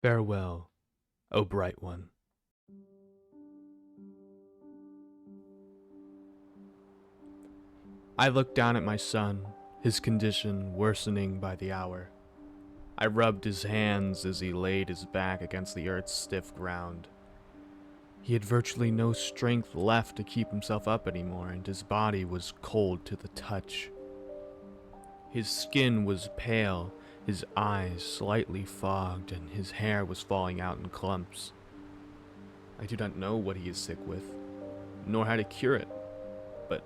Farewell, O bright one. I looked down at my son, his condition worsening by the hour. I rubbed his hands as he laid his back against the earth's stiff ground. He had virtually no strength left to keep himself up anymore, and his body was cold to the touch. His skin was pale, his eyes slightly fogged, and his hair was falling out in clumps. I do not know what he is sick with, nor how to cure it, but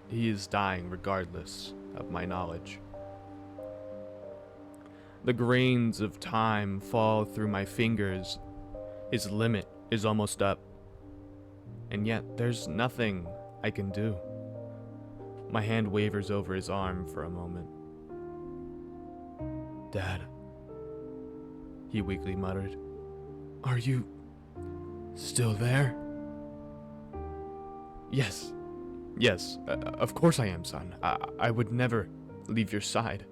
he is dying regardless of my knowledge. The grains of time fall through my fingers. His limit is almost up, and yet there's nothing I can do. My hand wavers over his arm for a moment. "Dad," he weakly muttered, "are you still there?" Yes, of course I am, son. I would never leave your side."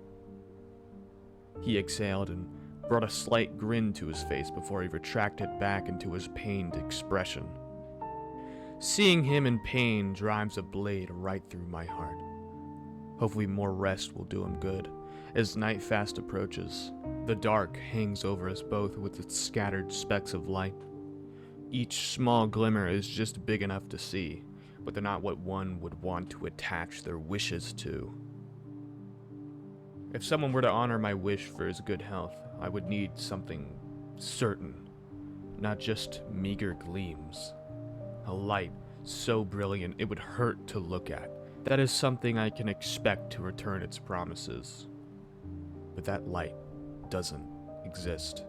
He exhaled and brought a slight grin to his face before he retracted back into his pained expression. Seeing him in pain drives a blade right through my heart. Hopefully more rest will do him good. As night fast approaches, the dark hangs over us both with its scattered specks of light. Each small glimmer is just big enough to see, but they're not what one would want to attach their wishes to. If someone were to honor my wish for his good health, I would need something certain, not just meager gleams. A light so brilliant it would hurt to look at. That is something I can expect to return its promises. But that light doesn't exist.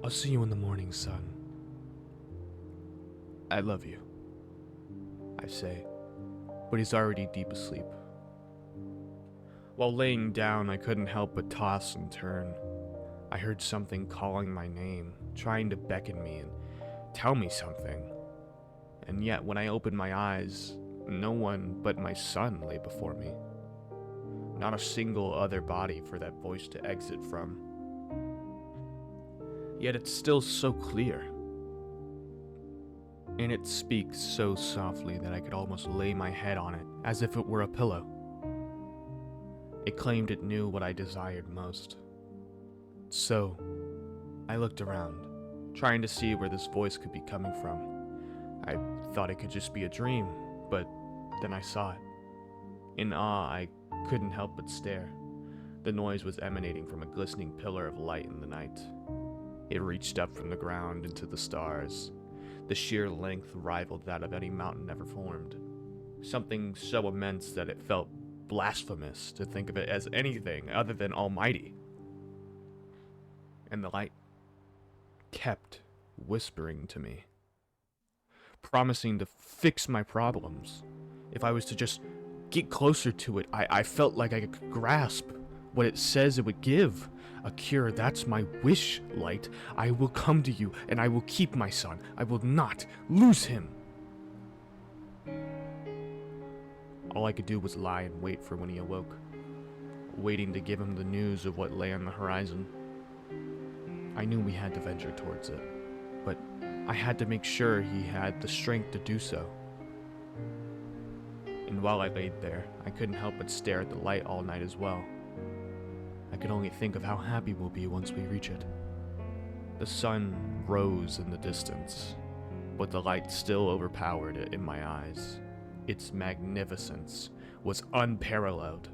"I'll see you in the morning, son. I love you," I say, but he's already deep asleep. While laying down, I couldn't help but toss and turn. I heard something calling my name, trying to beckon me and tell me something. And yet, when I opened my eyes, no one but my son lay before me. Not a single other body for that voice to exit from. Yet it's still so clear. And it speaks so softly that I could almost lay my head on it, as if it were a pillow. It claimed it knew what I desired most. So, I looked around, trying to see where this voice could be coming from. I thought it could just be a dream, but then I saw it. In awe, I couldn't help but stare. The noise was emanating from a glistening pillar of light in the night. It reached up from the ground into the stars. The sheer length rivaled that of any mountain ever formed. Something so immense that it felt blasphemous to think of it as anything other than almighty. And the light kept whispering to me, promising to fix my problems. If I was to just get closer to it, I felt like I could grasp what it says it would give. A cure, that's my wish, light. I will come to you, and I will keep my son. I will not lose him. All I could do was lie and wait for when he awoke, waiting to give him the news of what lay on the horizon. I knew we had to venture towards it, but I had to make sure he had the strength to do so. And while I laid there, I couldn't help but stare at the light all night as well. I could only think of how happy we'll be once we reach it. The sun rose in the distance, but the light still overpowered it in my eyes. Its magnificence was unparalleled.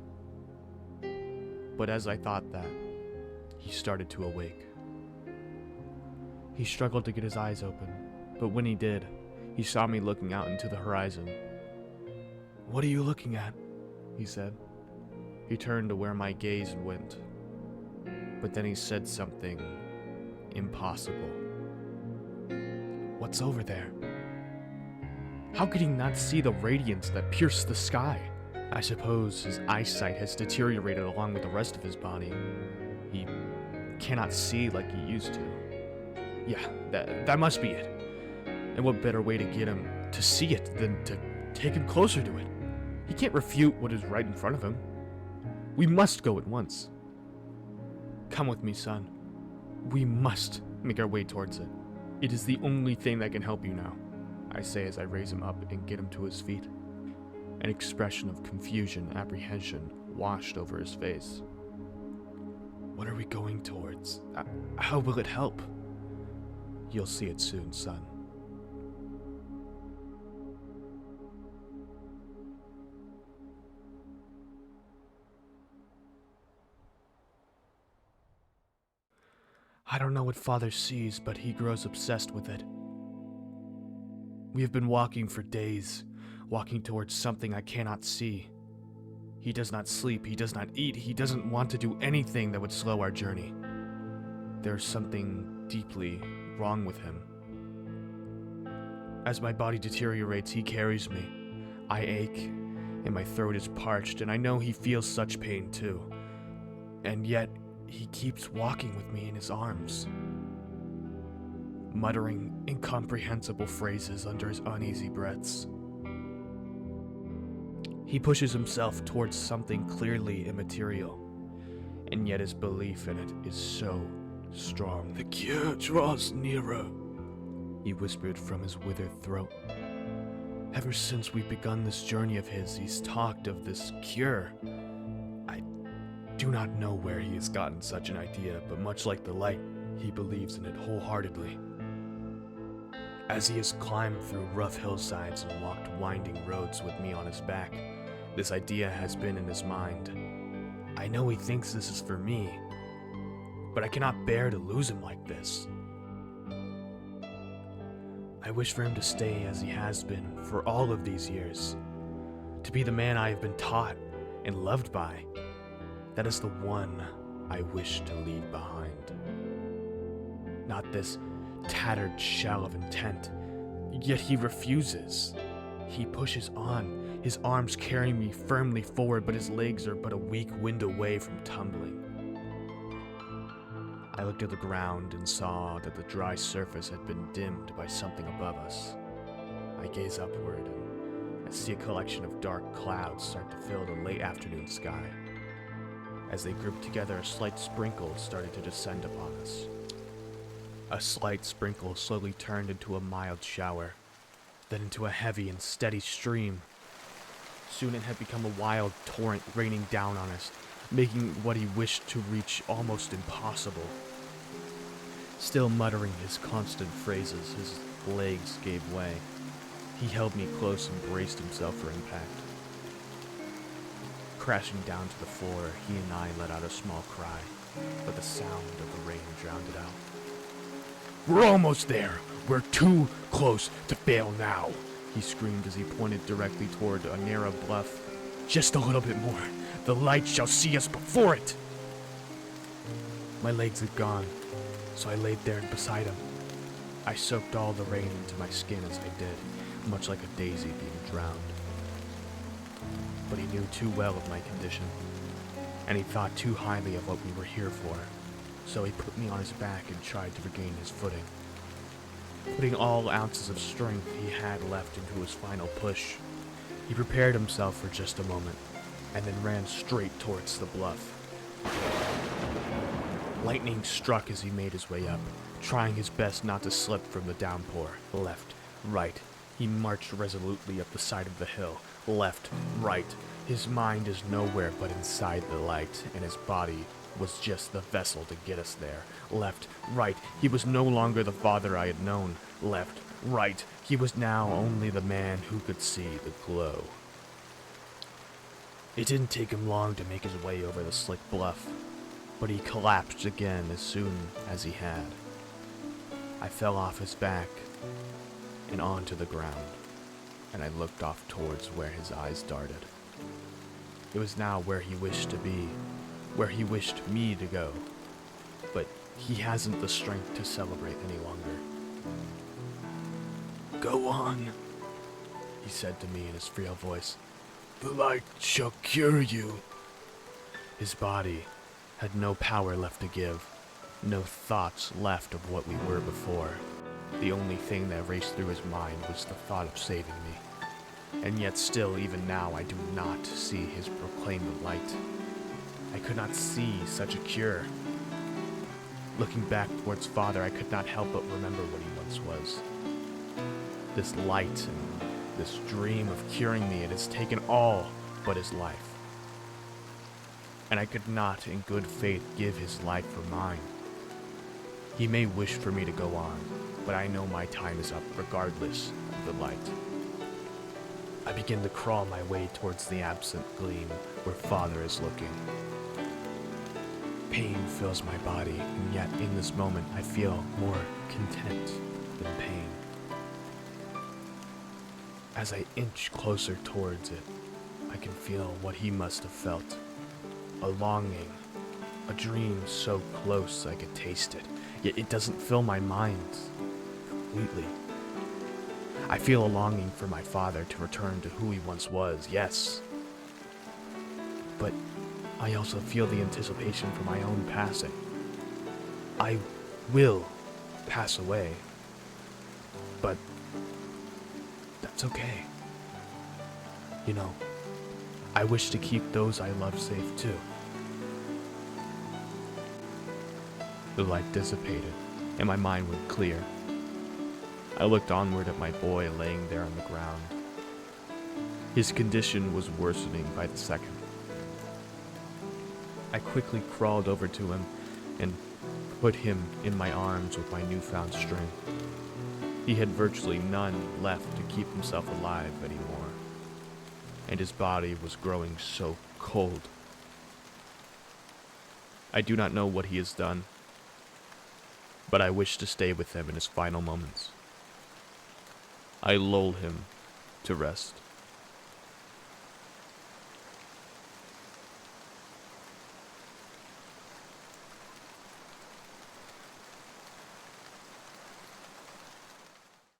But as I thought that, he started to awake. He struggled to get his eyes open, but when he did, he saw me looking out into the horizon. "What are you looking at?" he said. He turned to where my gaze went, but then he said something impossible. "What's over there?" How could he not see the radiance that pierced the sky? I suppose his eyesight has deteriorated along with the rest of his body. He cannot see like he used to. Yeah, that must be it. And what better way to get him to see it than to take him closer to it? He can't refute what is right in front of him. We must go at once. Come with me, son. We must make our way towards it. It is the only thing that can help you now, I say as I raise him up and get him to his feet. An expression of confusion, apprehension washed over his face. What are we going towards? How will it help? You'll see it soon, son. I don't know what Father sees, but he grows obsessed with it. We have been walking for days, walking towards something I cannot see. He does not sleep, he does not eat, he doesn't want to do anything that would slow our journey. There's something deeply wrong with him. As my body deteriorates, he carries me. I ache, and my throat is parched, and I know he feels such pain too. And yet, he keeps walking with me in his arms, muttering incomprehensible phrases under his uneasy breaths. He pushes himself towards something clearly immaterial, and yet his belief in it is so strong. The cure draws nearer, he whispered from his withered throat. Ever since we've begun this journey of his, he's talked of this cure. I do not know where he has gotten such an idea, but much like the light, he believes in it wholeheartedly. As he has climbed through rough hillsides and walked winding roads with me on his back, this idea has been in his mind. I know he thinks this is for me, but I cannot bear to lose him like this. I wish for him to stay as he has been for all of these years, to be the man I have been taught and loved by. That is the one I wish to leave behind. Not this tattered shell of intent, yet he refuses. He pushes on, his arms carry me firmly forward, but his legs are but a weak wind away from tumbling. I looked at the ground and saw that the dry surface had been dimmed by something above us. I gaze upward and I see a collection of dark clouds start to fill the late afternoon sky. As they grouped together, a slight sprinkle started to descend upon us. A slight sprinkle slowly turned into a mild shower, then into a heavy and steady stream. Soon it had become a wild torrent raining down on us, making what he wished to reach almost impossible. Still muttering his constant phrases, his legs gave way. He held me close and braced himself for impact. Crashing down to the floor, he and I let out a small cry, but the sound of the rain drowned it out. We're almost there! We're too close to fail now! He screamed as he pointed directly toward a narrow bluff. Just a little bit more. The light shall see us before it! My legs had gone, so I laid there beside him. I soaked all the rain into my skin as I did, much like a daisy being drowned. But he knew too well of my condition, and he thought too highly of what we were here for, so he put me on his back and tried to regain his footing. Putting all ounces of strength he had left into his final push, he prepared himself for just a moment, and then ran straight towards the bluff. Lightning struck as he made his way up, trying his best not to slip from the downpour. Left, right, he marched resolutely up the side of the hill. Left, right, his mind is nowhere but inside the light, and his body was just the vessel to get us there. Left, right, he was no longer the father I had known. Left, right, he was now only the man who could see the glow. It didn't take him long to make his way over the slick bluff, but he collapsed again as soon as he had. I fell off his back and onto the ground, and I looked off towards where his eyes darted. It was now where he wished to be, where he wished me to go, but he hasn't the strength to celebrate any longer. Go on, he said to me in his frail voice. The light shall cure you. His body had no power left to give, no thoughts left of what we were before. The only thing that raced through his mind was the thought of saving me. And yet still, even now, I do not see his proclaimed light. I could not see such a cure. Looking back towards Father, I could not help but remember what he once was. This light and this dream of curing me, it has taken all but his life. And I could not, in good faith, give his life for mine. He may wish for me to go on, but I know my time is up regardless of the light. I begin to crawl my way towards the absent gleam where Father is looking. Pain fills my body, and yet in this moment I feel more content than pain. As I inch closer towards it, I can feel what he must have felt. A longing, a dream so close I could taste it, yet it doesn't fill my mind completely. I feel a longing for my father to return to who he once was, yes. But I also feel the anticipation for my own passing. I will pass away, but that's okay. You know, I wish to keep those I love safe too. The light dissipated, and my mind went clear. I looked onward at my boy laying there on the ground. His condition was worsening by the second. I quickly crawled over to him and put him in my arms with my newfound strength. He had virtually none left to keep himself alive anymore, and his body was growing so cold. I do not know what he has done, but I wish to stay with him in his final moments. I lull him to rest.